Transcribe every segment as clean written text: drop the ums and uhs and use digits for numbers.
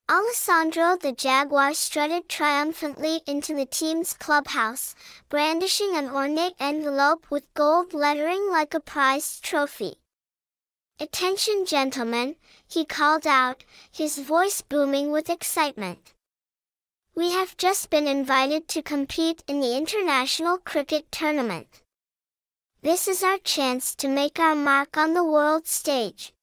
Alessandro the Jaguar strutted triumphantly into the team's clubhouse, brandishing an ornate envelope with gold lettering like a prized trophy. "Attention, gentlemen," he called out, his voice booming with excitement. "We have just been invited to compete in the international cricket tournament. This is our chance to make our mark on the world stage."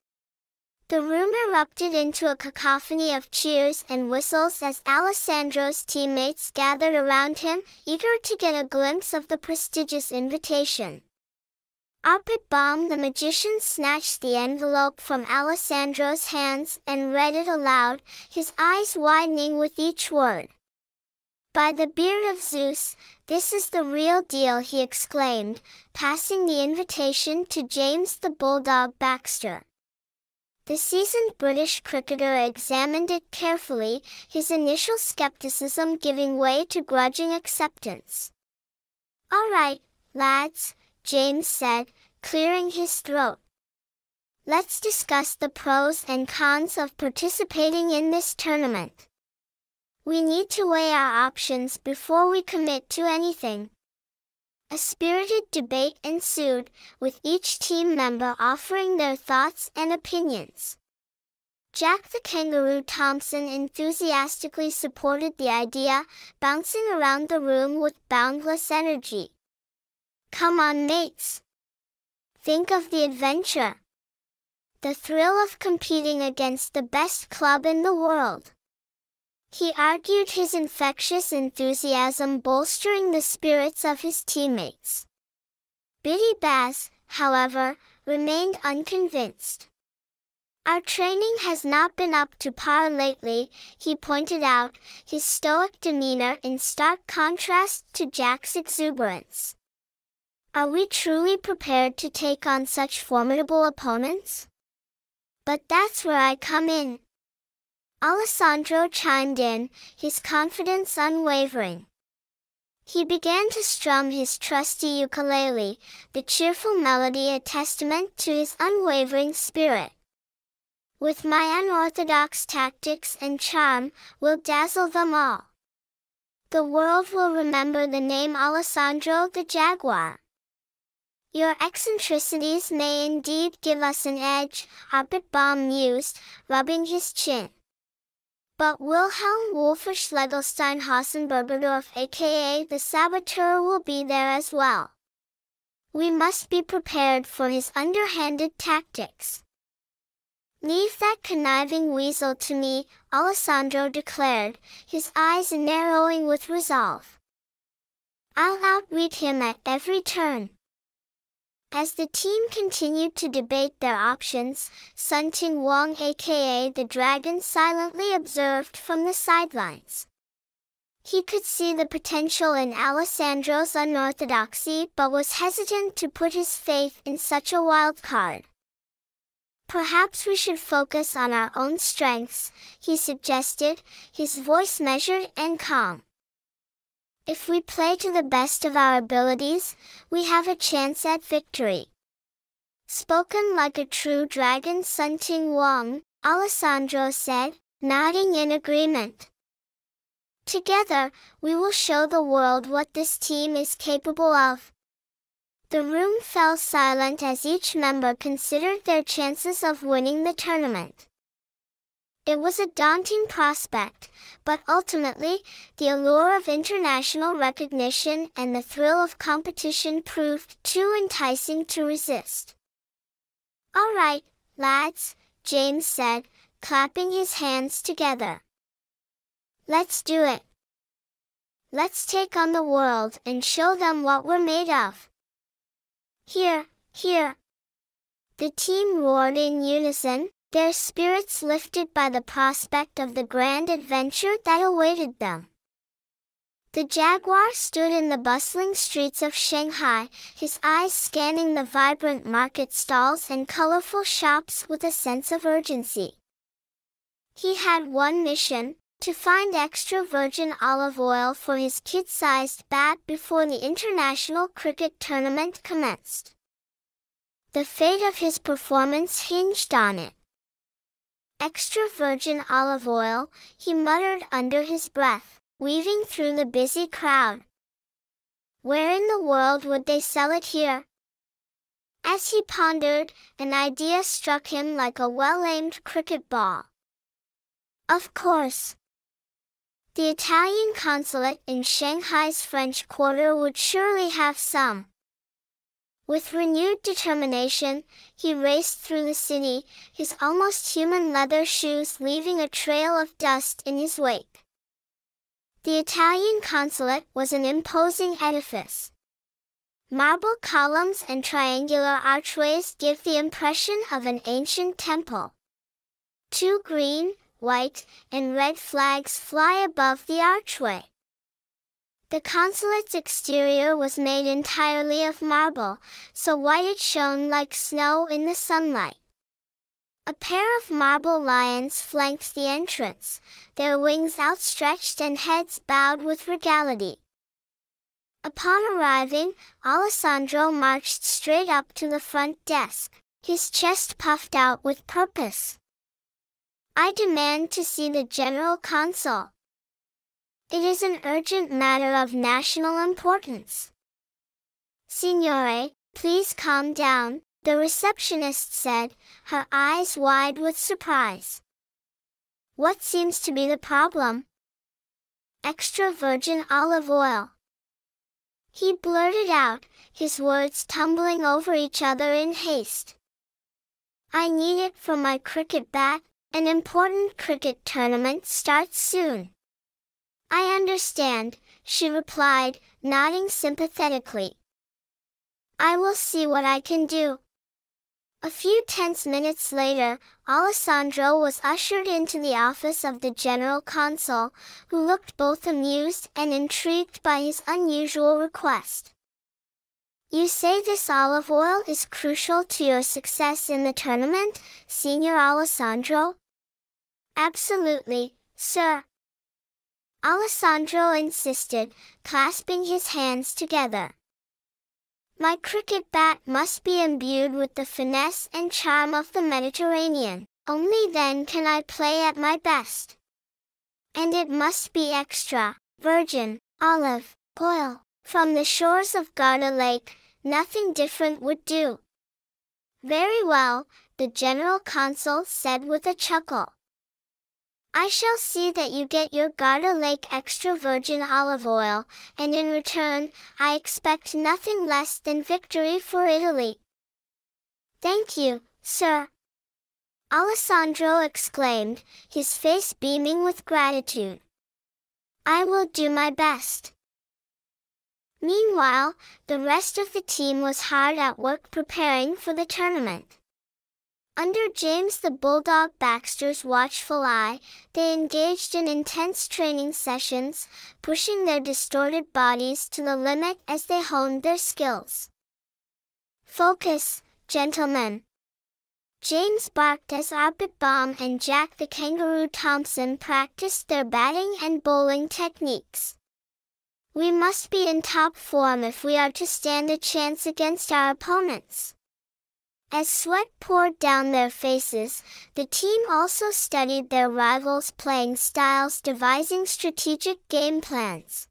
The room erupted into a cacophony of cheers and whistles as Alessandro's teammates gathered around him, eager to get a glimpse of the prestigious invitation. Arpit Bomb the magician snatched the envelope from Alessandro's hands and read it aloud, his eyes widening with each word. "By the beard of Zeus, this is the real deal," he exclaimed, passing the invitation to James the Bulldog Baxter. The seasoned British cricketer examined it carefully, his initial skepticism giving way to grudging acceptance. "All right, lads," James said, clearing his throat. "Let's discuss the pros and cons of participating in this tournament. We need to weigh our options before we commit to anything." A spirited debate ensued, with each team member offering their thoughts and opinions. Jack the Kangaroo Thompson enthusiastically supported the idea, bouncing around the room with boundless energy. "Come on, mates. Think of the adventure. The thrill of competing against the best club in the world." He argued, his infectious enthusiasm bolstering the spirits of his teammates. Biddy Baz, however, remained unconvinced. "Our training has not been up to par lately," he pointed out, his stoic demeanor in stark contrast to Jack's exuberance. "Are we truly prepared to take on such formidable opponents?" "But that's where I come in," Alessandro chimed in, his confidence unwavering. He began to strum his trusty ukulele, the cheerful melody a testament to his unwavering spirit. "With my unorthodox tactics and charm, we'll dazzle them all. The world will remember the name Alessandro the Jaguar." "Your eccentricities may indeed give us an edge," Arpit Bomb mused, rubbing his chin. "But Wilhelm Wolfisch Legelstein Hassenbergerdorf, aka the Saboteur, will be there as well. We must be prepared for his underhanded tactics." "Leave that conniving weasel to me," Alessandro declared, his eyes narrowing with resolve. "I'll outwit him at every turn." As the team continued to debate their options, Sun Ting Wong aka the Dragon silently observed from the sidelines. He could see the potential in Alessandro's unorthodoxy but was hesitant to put his faith in such a wild card. "Perhaps we should focus on our own strengths," he suggested, his voice measured and calm. "If we play to the best of our abilities, we have a chance at victory." "Spoken like a true dragon, Sun Ting Wong," Alessandro said, nodding in agreement. "Together, we will show the world what this team is capable of." The room fell silent as each member considered their chances of winning the tournament. It was a daunting prospect, but ultimately, the allure of international recognition and the thrill of competition proved too enticing to resist. "All right, lads," James said, clapping his hands together. "Let's do it. Let's take on the world and show them what we're made of." "Here, here!" the team roared in unison, their spirits lifted by the prospect of the grand adventure that awaited them. The Jaguar stood in the bustling streets of Shanghai, his eyes scanning the vibrant market stalls and colorful shops with a sense of urgency. He had one mission: to find extra virgin olive oil for his kid-sized bat before the international cricket tournament commenced. The fate of his performance hinged on it. Extra virgin olive oil, he muttered under his breath, weaving through the busy crowd. Where in the world would they sell it here? As he pondered, an idea struck him like a well-aimed cricket ball. Of course. The Italian consulate in Shanghai's French Quarter would surely have some. With renewed determination, he raced through the city, his almost human leather shoes leaving a trail of dust in his wake. The Italian consulate was an imposing edifice. Marble columns and triangular archways give the impression of an ancient temple. Two green, white, and red flags fly above the archway. The consulate's exterior was made entirely of marble, so white it shone like snow in the sunlight. A pair of marble lions flanked the entrance, their wings outstretched and heads bowed with regality. Upon arriving, Alessandro marched straight up to the front desk, his chest puffed out with purpose. "I demand to see the general consul. It is an urgent matter of national importance." "Signore, please calm down," the receptionist said, her eyes wide with surprise. "What seems to be the problem?" "Extra virgin olive oil." He blurted out, his words tumbling over each other in haste. "I need it for my cricket bat. An important cricket tournament starts soon." "I understand," she replied, nodding sympathetically. "I will see what I can do." A few tense minutes later, Alessandro was ushered into the office of the general consul, who looked both amused and intrigued by his unusual request. "You say this olive oil is crucial to your success in the tournament, Signor Alessandro?" "Absolutely, sir." Alessandro insisted, clasping his hands together. "My cricket bat must be imbued with the finesse and charm of the Mediterranean. Only then can I play at my best. And it must be extra virgin olive oil from the shores of Garda Lake. Nothing different would do." "Very well," the general consul said with a chuckle. "I shall see that you get your Garda Lake extra virgin olive oil, and in return, I expect nothing less than victory for Italy." "Thank you, sir," Alessandro exclaimed, his face beaming with gratitude. "I will do my best." Meanwhile, the rest of the team was hard at work preparing for the tournament. Under James the Bulldog Baxter's watchful eye, they engaged in intense training sessions, pushing their distorted bodies to the limit as they honed their skills. "Focus, gentlemen!" James barked as Arbit Bomb and Jack the Kangaroo Thompson practiced their batting and bowling techniques. "We must be in top form if we are to stand a chance against our opponents." As sweat poured down their faces, the team also studied their rivals' playing styles, devising strategic game plans.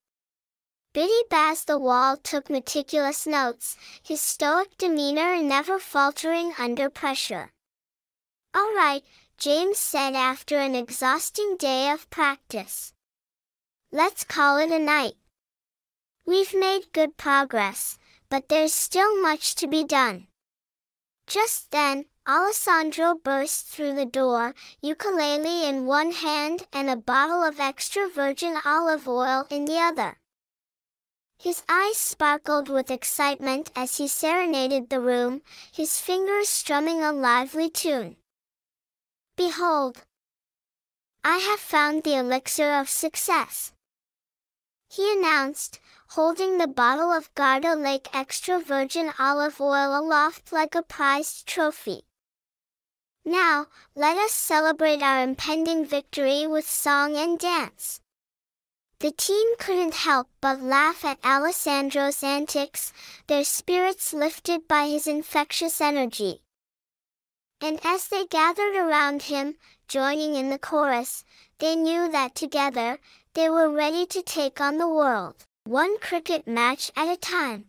Biddy Baz the Wall took meticulous notes, his stoic demeanor never faltering under pressure. "All right," James said after an exhausting day of practice. "Let's call it a night. We've made good progress, but there's still much to be done." Just then, Alessandro burst through the door, ukulele in one hand and a bottle of extra virgin olive oil in the other. His eyes sparkled with excitement as he serenaded the room, his fingers strumming a lively tune. "Behold! I have found the elixir of success," he announced, holding the bottle of Garda Lake extra virgin olive oil aloft like a prized trophy. "Now, let us celebrate our impending victory with song and dance." The team couldn't help but laugh at Alessandro's antics, their spirits lifted by his infectious energy. And as they gathered around him, joining in the chorus. They knew that together, they were ready to take on the world, one cricket match at a time.